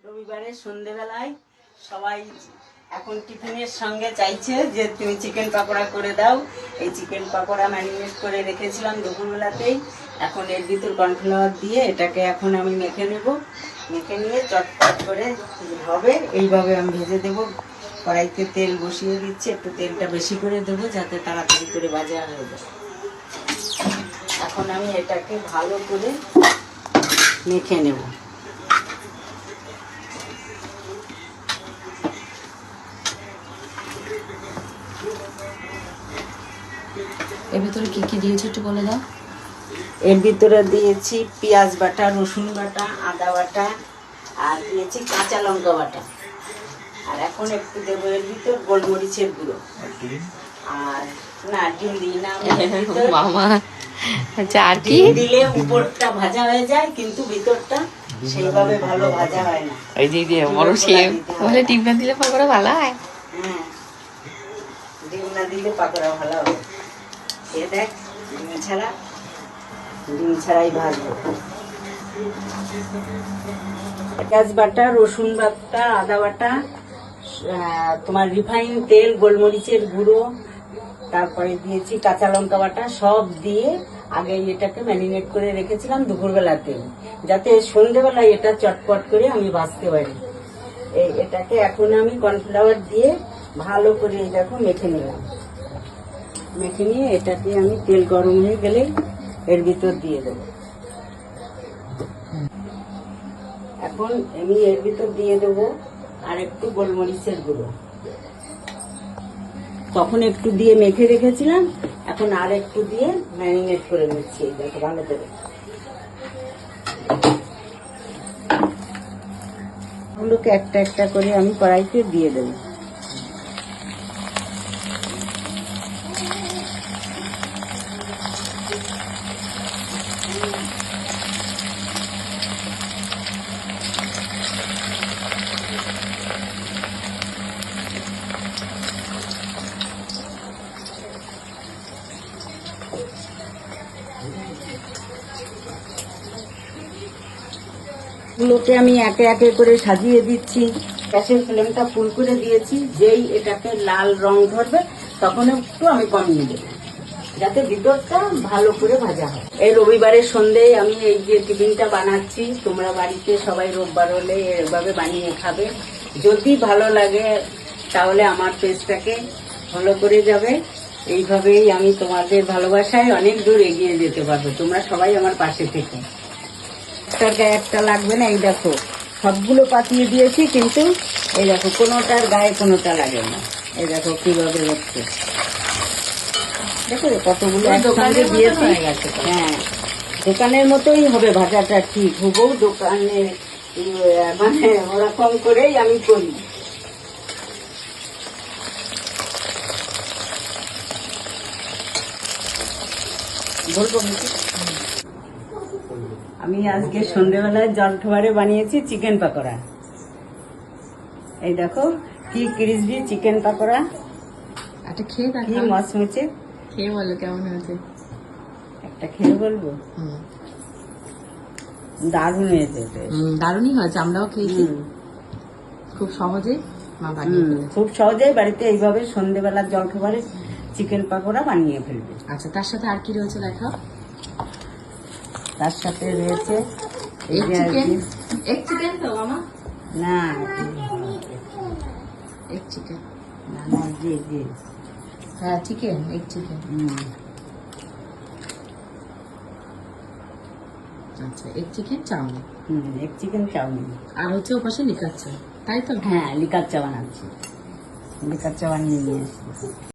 রবিবারে সন্ধ্যেবেলায় সবাই এখন টিফিনের সঙ্গে চাইছে যে তুমি চিকেন পাকোড়া করে দাও। এই চিকেন পাকোড়া ম্যারিনেট করে রেখেছিলাম দুপুরবেলাতেই। এখন এর ভিতর কর্নফ্লাওয়ার দিয়ে এটাকে এখন আমি মেখে নেব। মেখে নিয়ে চটপট করে হবে এইভাবে আমি ভেজে দেবো। কড়াইতে তেল বসিয়ে দিচ্ছি, একটু তেলটা বেশি করে দেবো যাতে তাড়াতাড়ি করে ভাজা হয়ে যায়। এখন আমি এটাকে ভালো করে মেখে নেব। এর ভিতরে কি কি দিয়েছো একটু বলে দাও। এর ভিতরে দিয়েছি পেঁয়াজ বাটা, রসুন বাটা, আদা বাটা, আর দিয়েছি কাঁচা লঙ্কা বাটা। আর এখন একটু দেবো এর ভিতর গোলমরিচের গুঁড়ো। আর না, ডিম দিই না মামা। আচ্ছা, আর কি দিলে উপরটা ভাজা হয়ে যায় কিন্তু ভিতরটা সেইভাবে ভালো ভাজা হয় না। ওই যে বড় শেফ বলে ডিম না দিলে পাকোড়া ভালো হয়। হ্যাঁ, ডিম না দিলে পাকোড়া ভালো হবে। এ দেখ, ডিম ছাড়াই ভাজবো। পেঁয়াজ বাটা, রসুন বাটা, আদা বাটা, তোমার রিফাইন তেল, গোলমরিচের গুঁড়ো, তারপরে দিয়েছি কাঁচা লঙ্কা বাটা, সব দিয়ে আগে এটাকে ম্যারিনেট করে রেখেছিলাম দুপুরবেলাতে, যাতে সন্ধ্যেবেলায় এটা চটপট করে আমি ভাজতে পারি। এটাকে এখন আমি কর্নফ্লাওয়ার দিয়ে ভালো করে দেখো মেখে নিলাম। মেখে নিয়ে এটাকে আমি তেল গরম হয়ে গেলে এর ভিতর দিয়ে দেবো। এখন আমি এর ভিতর দিয়ে দেবো আর একটু গোলমরিচের গুঁড়ো। তখন একটু দিয়ে মেখে রেখেছিলাম, এখন আর একটু দিয়ে ম্যারিনেট করে নিচ্ছি। দেখো ভালো করে ওগুলোকে একটা একটা করে আমি কড়াইতে দিয়ে দেবো। গুলোকে আমি একে একে করে সাজিয়ে দিচ্ছি। গ্যাসের ফ্লেমটা ফুল করে দিয়েছি। যেই এটাকে লাল রং ধরবে তখন একটু আমি কমিয়ে দেবো, যাতে ভিতরটা ভালো করে ভাজা হয়। এই রবিবারের সন্ধ্যেয় আমি এই যে টিফিনটা বানাচ্ছি, তোমরা বাড়িতে সবাই রোববার হলে এভাবে বানিয়ে খাবে। যদি ভালো লাগে তাহলে আমার পেজটাকে ফলো করে যাবে। এইভাবেই আমি তোমাদের ভালোবাসায় অনেক দূর এগিয়ে যেতে পারবো। তোমরা সবাই আমার পাশে থেকে। একটার গায়ে একটা লাগবে না। এই দেখো সবগুলো পাতিয়ে দিয়েছি, কিন্তু এই দেখো কোনোটার গায়ে কোনোটা লাগে না। এই দেখো কিভাবে হচ্ছে, দেখো কতগুলো একসঙ্গে দিয়েছি। হ্যাঁ, দোকানের মতোই হবে ভাজাটা, ঠিক হুবহু দোকানে মানে ওরকম করেই আমি করি। বলবো আমি আজকে সন্ধ্যেবেলায় জলখাবারে বানিয়েছি চিকেন পাকোড়া। এই দেখো কি ক্রিসপি চিকেন পাকোড়া, একটা খেয়ে দেখ, কি মচমচে। খেয়ে বলো কেমন হয়েছে। একটা খেয়ে বলবো, দারুণ হয়েছে। দারুণই হয়েছে, আমরাও খেয়েছি। খুব সহজে মা বানিয়ে ফেলেছে। খুব সহজেই বাড়িতে এইভাবে সন্ধ্যেবেলার জলখাবারে চিকেন পাকোড়া বানিয়ে ফেলবে। আচ্ছা, তার সাথে আর কি রয়েছে দেখো। তার সাথে রয়েছে এগ চিকেন তো মামা, না এগ চিকেন, না না, জি জি, হ্যাঁ চিকেন, এগ চিকেন। আচ্ছা, egg chicken chowmein. Egg chicken chowmein. আর হচ্ছে ওপাশে লিকার চা, তাই তো? হ্যাঁ, লিকার চা বানাচ্ছি। লিকার চা বানিয়ে নিয়ে এসেছি।